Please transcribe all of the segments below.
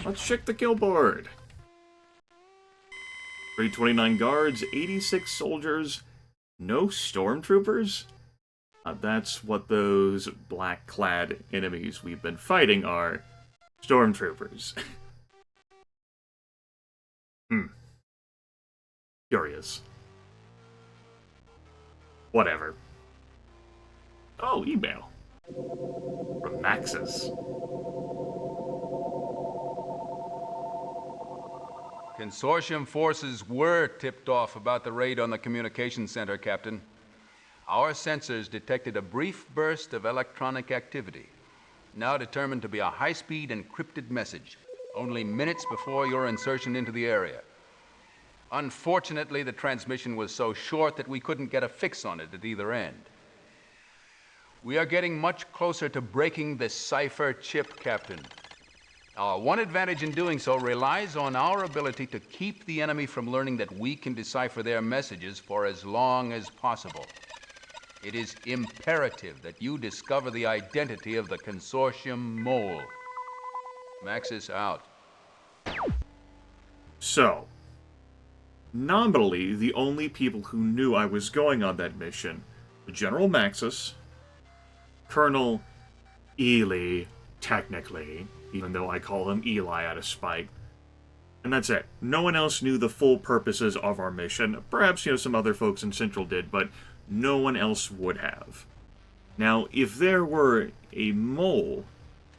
Let's check the kill board. 329 guards, 86 soldiers, no stormtroopers? That's what those black-clad enemies we've been fighting are. Stormtroopers. Curious. Whatever. Oh, email. From Maxis. Consortium forces were tipped off about the raid on the communications center, Captain. Our sensors detected a brief burst of electronic activity, now determined to be a high-speed encrypted message, only minutes before your insertion into the area. Unfortunately, the transmission was so short that we couldn't get a fix on it at either end. We are getting much closer to breaking the cipher chip, Captain. Our one advantage in doing so relies on our ability to keep the enemy from learning that we can decipher their messages for as long as possible. It is imperative that you discover the identity of the Consortium mole. Maxis out. So, nominally, the only people who knew I was going on that mission were General Maxis, Colonel Ely, technically, even though I call him Eli out of spite. And that's it. No one else knew the full purposes of our mission. Perhaps, some other folks in Central did, but no one else would have. Now, if there were a mole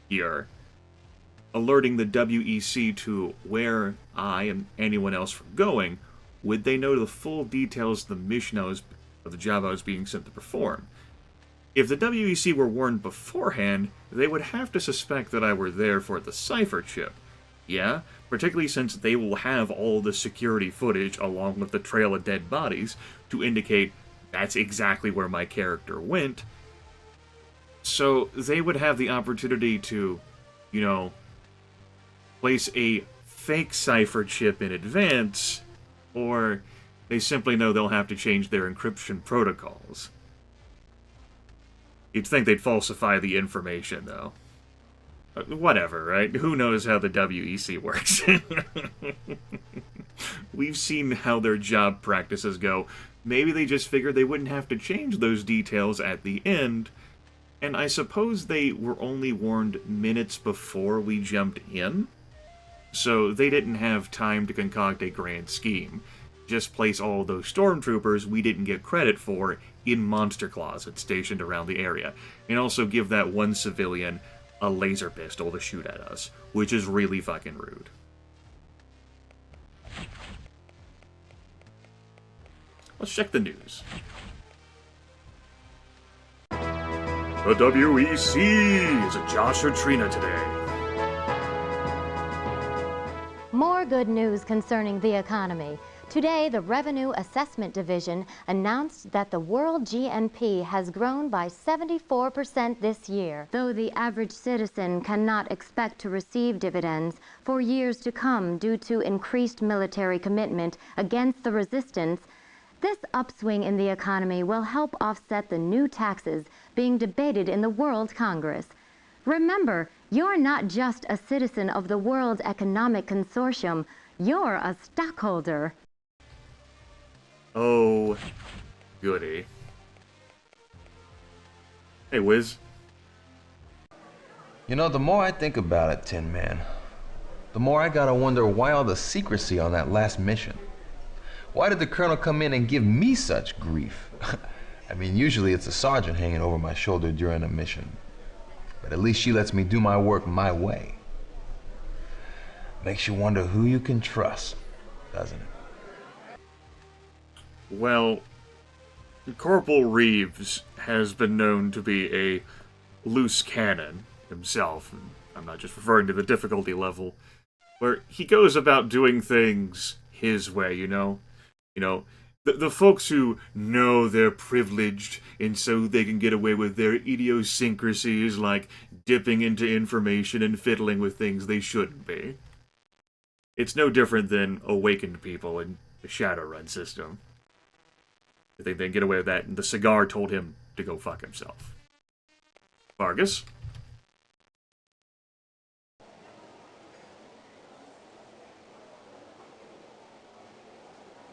here, alerting the WEC to where I and anyone else were going, would they know the full details of the mission of the job I was being sent to perform? If the WEC were warned beforehand, they would have to suspect that I were there for the cipher chip. Yeah, particularly since they will have all the security footage along with the trail of dead bodies to indicate that's exactly where my character went. So they would have the opportunity to, place a fake cipher chip in advance, or they simply know they'll have to change their encryption protocols. You'd think they'd falsify the information, though. Whatever, right? Who knows how the WEC works? We've seen how their job practices go. Maybe they just figured they wouldn't have to change those details at the end, and I suppose they were only warned minutes before we jumped in, so they didn't have time to concoct a grand scheme. Just place all those stormtroopers we didn't get credit for in monster closets stationed around the area, and also give that one civilian a laser pistol to shoot at us, which is really fucking rude. Let's check the news. The WEC is a Josh or Trina today. More good news concerning the economy. Today, the Revenue Assessment Division announced that the world GNP has grown by 74% this year. Though the average citizen cannot expect to receive dividends for years to come due to increased military commitment against the resistance, this upswing in the economy will help offset the new taxes being debated in the World Congress. Remember, you're not just a citizen of the World Economic Consortium, you're a stockholder. Oh, goody. Hey, Wiz. The more I think about it, Tin Man, the more I gotta wonder why all the secrecy on that last mission. Why did the Colonel come in and give me such grief? I mean, usually it's a sergeant hanging over my shoulder during a mission. But at least she lets me do my work my way. Makes you wonder who you can trust, doesn't it? Well, Corporal Reeves has been known to be a loose cannon himself, and I'm not just referring to the difficulty level, where he goes about doing things his way, The folks who know they're privileged, and so they can get away with their idiosyncrasies like dipping into information and fiddling with things they shouldn't be. It's no different than awakened people in the Shadowrun system. I think they get away with that, and the cigar told him to go fuck himself. Vargas?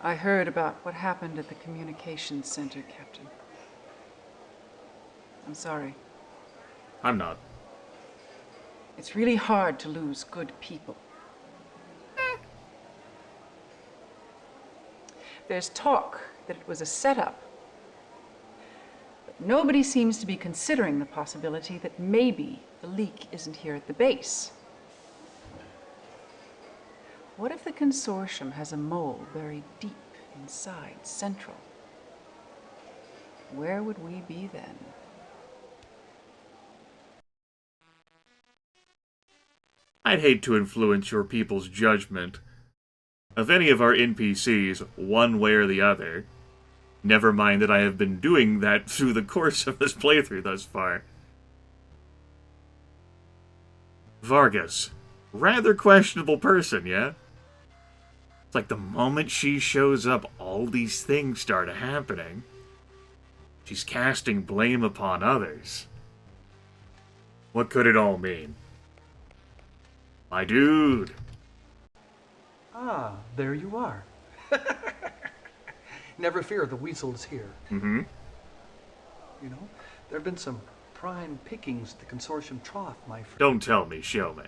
I heard about what happened at the communications center, Captain. I'm sorry. I'm not. It's really hard to lose good people. There's talk that it was a setup. But nobody seems to be considering the possibility that maybe the leak isn't here at the base. What if the consortium has a mole buried deep inside Central? Where would we be then? I'd hate to influence your people's judgment of any of our NPCs one way or the other. Never mind that I have been doing that through the course of this playthrough thus far. Vargas. Rather questionable person, yeah? It's like the moment she shows up, all these things start happening. She's casting blame upon others. What could it all mean? My dude. Ah, there you are. Never fear, the weasel's here. Mm-hmm. You know, there have been some prime pickings at the consortium trough, my friend. Don't tell me, show me.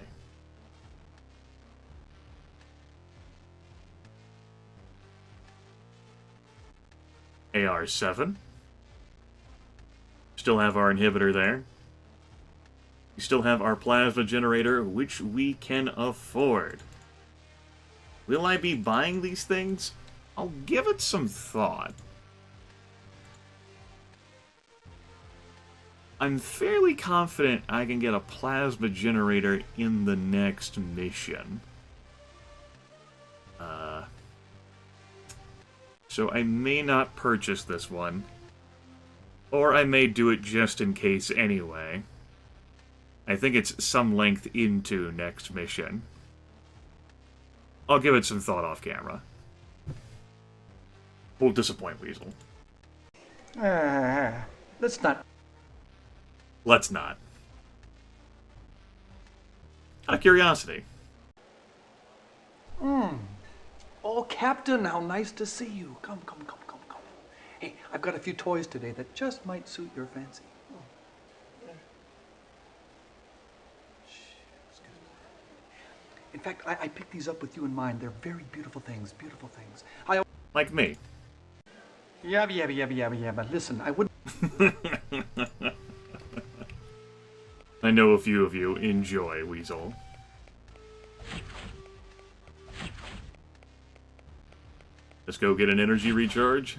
AR-7. Still have our inhibitor there. We still have our plasma generator, which we can afford. Will I be buying these things? I'll give it some thought. I'm fairly confident I can get a plasma generator in the next mission. So I may not purchase this one. Or I may do it just in case anyway. I think it's some length into next mission. I'll give it some thought off camera. We'll disappoint Weasel. Let's not. Let's not. Out of curiosity. Oh, Captain, how nice to see you. Come. Hey, I've got a few toys today that just might suit your fancy. In fact, I picked these up with you in mind. They're very beautiful things, Like me. Yeah, but listen, I wouldn't... I know a few of you enjoy Weasel. Let's go get an energy recharge.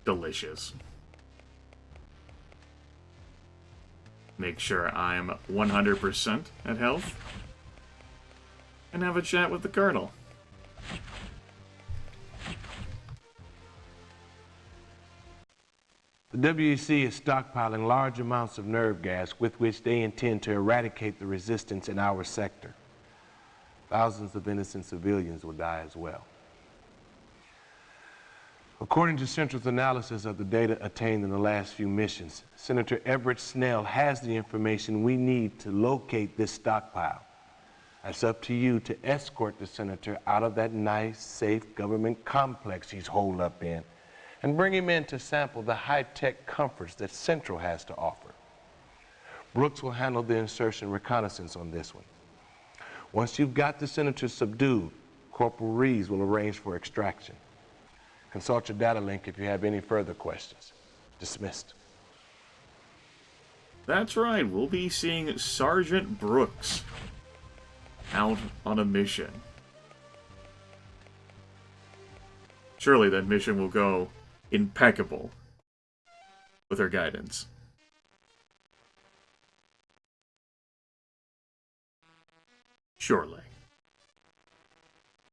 Delicious. Make sure I'm 100% at health. And have a chat with the Colonel. The WEC is stockpiling large amounts of nerve gas with which they intend to eradicate the resistance in our sector. Thousands of innocent civilians will die as well. According to Central's analysis of the data attained in the last few missions, Senator Everett Snell has the information we need to locate this stockpile. It's up to you to escort the Senator out of that nice, safe government complex he's holed up in and bring him in to sample the high-tech comforts that Central has to offer. Brooks will handle the insertion reconnaissance on this one. Once you've got the Senator subdued, Corporal Reeves will arrange for extraction. Consult your data link if you have any further questions. Dismissed. That's right, we'll be seeing Sergeant Brooks out on a mission. Surely that mission will go impeccable with her guidance. Surely.